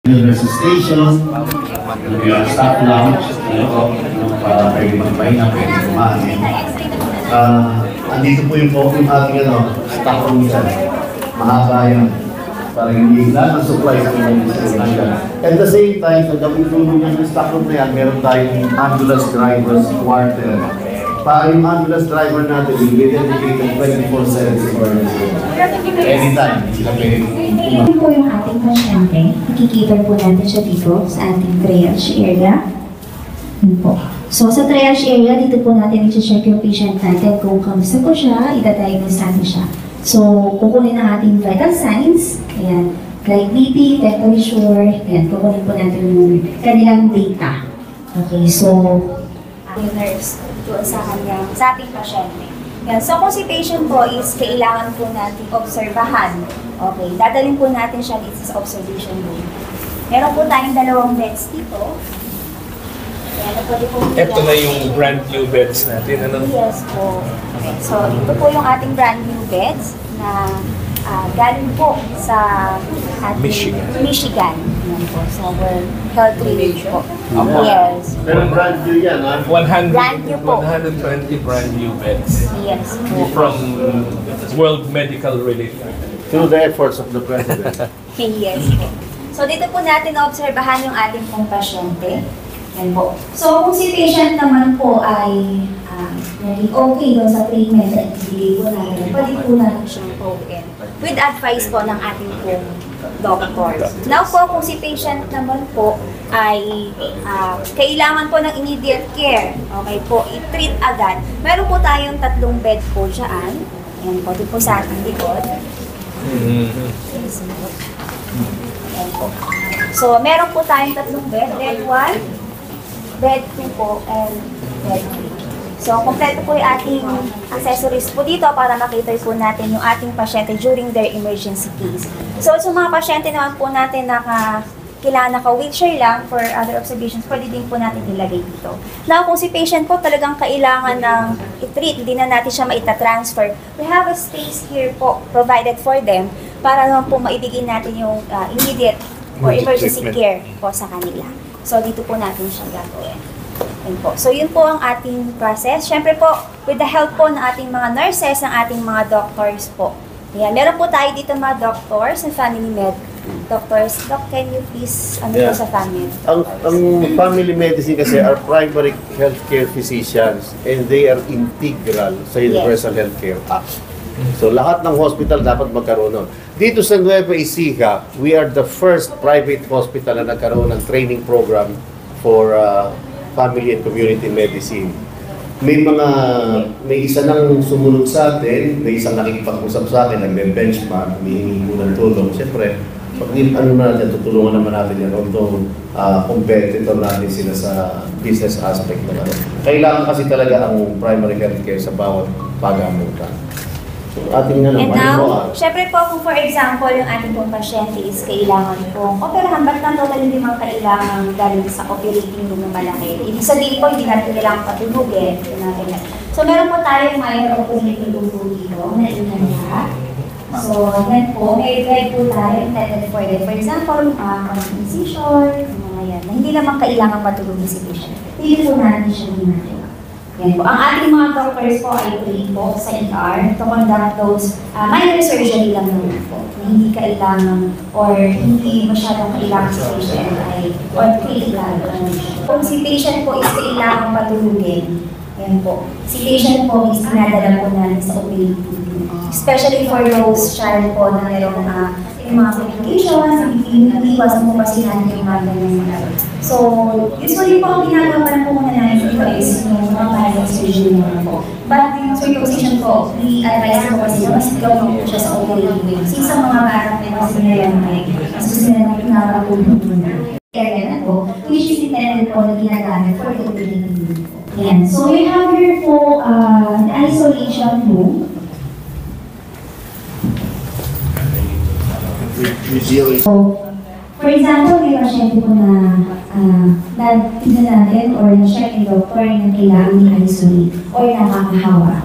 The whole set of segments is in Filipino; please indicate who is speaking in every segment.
Speaker 1: Nasa station, staff lounge, para pwede magpahinga, pwede kumain. Andito po yung ating staff room dyan. Mahaba yan. Para hindi lahat ng supplies na nandiyan. At the same time, sa gawin tulong ng staff room na yan, meron tayong ambulance drivers quarter. Para yung ambulance driver natin, will be dedicated 24/7 for anytime. Sila pwede.
Speaker 2: Ito po yung ating pasyente. Nakikita po natin siya dito sa ating triage area. Yun po. So sa triage area, dito po natin i-check yung patient natin kung kamusta po siya, i-diagnose natin siya. So kukunin ang ating vital signs. Ayan. Like BP, temperature. Ayan. Kukunin po natin yung kanilang data. Okay. So yung nurse doon sa ating pasyente. Yan. So kung si patient po is kailangan po natin obserbahan. Okay, dadalhin po natin siya dito sa observation room. Meron po tayong 2 beds dito. Yan,
Speaker 3: ito na yung brand new beds natin, ano?
Speaker 2: Yes po. Okay. So ito po yung ating brand new beds na galing po sa ating Michigan. Yan po. So we're health relief po. Yes.
Speaker 1: Pero brand new yan, ha?
Speaker 3: 100,
Speaker 2: brand new po.
Speaker 3: 120 brand new beds.
Speaker 2: Yes po.
Speaker 3: From World Medical Relief.
Speaker 1: Through the efforts of the President.
Speaker 2: Yes po. So dito po natin na-obserbahan yung ating pong pasyente. Yan po. So kung si patient naman po ay okay doon sa treatment na ibigay po natin, pwede po natin siyang pauwiin. With advice po ng ating pong doctor. Now po, kung si patient naman po ay kailangan po ng immediate care, okay po, i-treat agad. Meron po tayong 3 bed po dyan. Yan po, di po sa ating likod. Yan po. So, meron po tayong 3 bed. Bed 1, bed 2 po, and bed 3. So, kompleto po yung ating accessories po dito para makita po natin yung ating pasyente during their emergency case. So, sa mga pasyente naman po natin na kailangan naka-wheelchair lang for other observations, pwede din po natin ilagay dito. Now, kung si patient po talagang kailangan ng i-treat, hindi na natin siya maita-transfer, we have a space here po provided for them para naman po maibigay natin yung immediate or emergency care po sa kanila. So, dito po natin siya gagawin. Yun po. So, yun po ang ating process. Siyempre po, with the help po ng ating mga nurses, ng ating mga doctors po. Ayan. Meron po tayo dito mga doctors and family med. Doctors, Doc, can you please, po sa family?
Speaker 1: Ang family medicine kasi are primary healthcare physicians and they are integral sa Universal Healthcare Act. So, lahat ng hospital dapat magkaroon nun. Dito sa Nueva Ecija, we are the first private hospital na nagkaroon ng training program for family and community medicine. May isa nang sumunod sa atin, may isang nakikipag-usap sa akin, nagbe-benchmark, humihingi po ng tulong. Siyempre, tutulungan naman natin yan, although competitor natin sila sa business aspect naman. Kailangan kasi talaga ang primary healthcare sa bawat pagamutan. So, ating
Speaker 2: and now, syempre po kung for example, yung ating pong pasyente is kailangan pong operahan, ba't lang totally hindi mga kailangan galing sa operating room na malaki. Ibig sabihin po, hindi natin kailangan patulugin. So, meron po tayong minor operating room po dito, na inanya. So, yan po, may guide po tayo intended for it. For example, incision, mga yan, na hindi naman kailangan matulugin si patient. Hindi po natin siya ginagawa. Yan po. Ang ating mga doctors po ay trained po sa ER to conduct those minor surgery lang naman po. Hindi kailangan or hindi masyadong kailangan sa patient ay or critical. Kung si patient po is kailangan patulugin, yan po. Si patient po is pinadala po natin sa operating room. Especially for those child po na mayroong mga complications, hindi iwasan po kasi natin yung mga ganyan. So, usually po ang ginagawa pa po muna natin dito is yung mga bariatric surgery naman po. But yung circumcision po, we-advise po kasi na mas gawin po siya sa operating room. Since sa mga bata po kasi na yan ay mas gusto nila na pinakapulong muna. Kaya na po, which is intended po na ginagamit for the operating room. Ayan. So, we have here po an isolation room. So, for example, may pasyente po na tignan natin or na-check ni doctor na kailangan i-isolate or nakakahawa.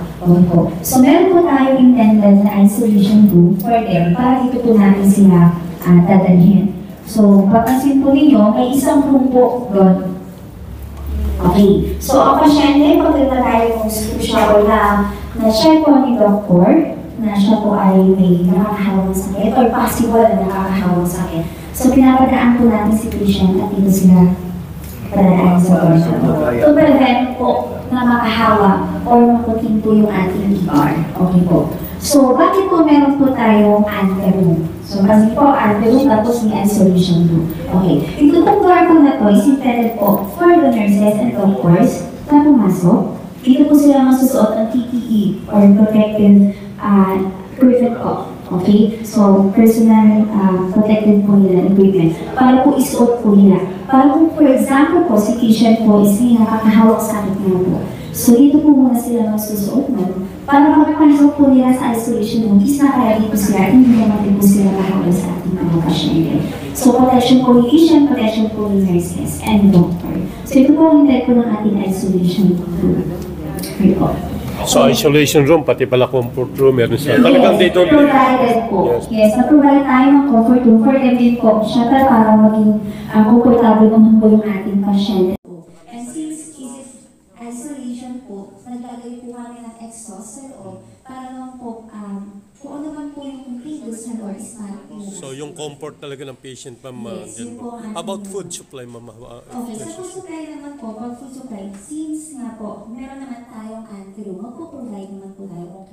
Speaker 2: So, meron po tayong intended na isolation room for them para dito po natin sila dadalhin. So, papansin po ninyo, may isang room po doon. Okay. So, ang pasyente, pag nag-diagnose po siya o na-check po ni doktor, na siya po ay may nakakahawang sakit or possible na nakakahawang sakit. So, pinapadaan po natin si patient at dito sila padadaan sa hospital. To prevent po na makahawa or maputin po yung ating ER. Okay po. So, bakit po meron po tayong anteroom? So, kasi po, anteroom tapos may isolation room. Okay. Ito pong door po na to is intended po for the nurses and doctors na pumasok. Dito po sila masusuot ang PPE or protective equipment po. Okay? So, personal protected po nila equipment. Para po isuot po nila. Para po, for example po, si patient po is may nakakahawak sakit na po. So, dito po muna sila masusuot nun. Para magpapasok po nila sa isolation room, is nakalagay po sila, hindi naman din po sila mahawal sa ating mga pasyente. So, protection po ni patient, protection po ni nurses and doctor. So, ito po ang intend po ng ating isolation room. Okay po.
Speaker 4: So isolation room, pati pala comfort room, meron siya. Talagang dito.
Speaker 2: Provided po. Yes, na-provide tayo ng comfort room for them din po. Siyempre para maging comfortable naman po yung ating pasyente. And since is isolation po, naglagay po kami ng exhaust sa loob para naman po, kung ano man po yung previous na or smart po.
Speaker 4: So yung comfort talaga ng patient, ma'am.
Speaker 2: Yes, yun po ang
Speaker 4: About
Speaker 2: ating-
Speaker 4: food supply, ma'am.
Speaker 2: Okay, sa food supply naman po, pag food supply, since nga po, meron naman tayong anti-room, magpo-provide naman po tayo kung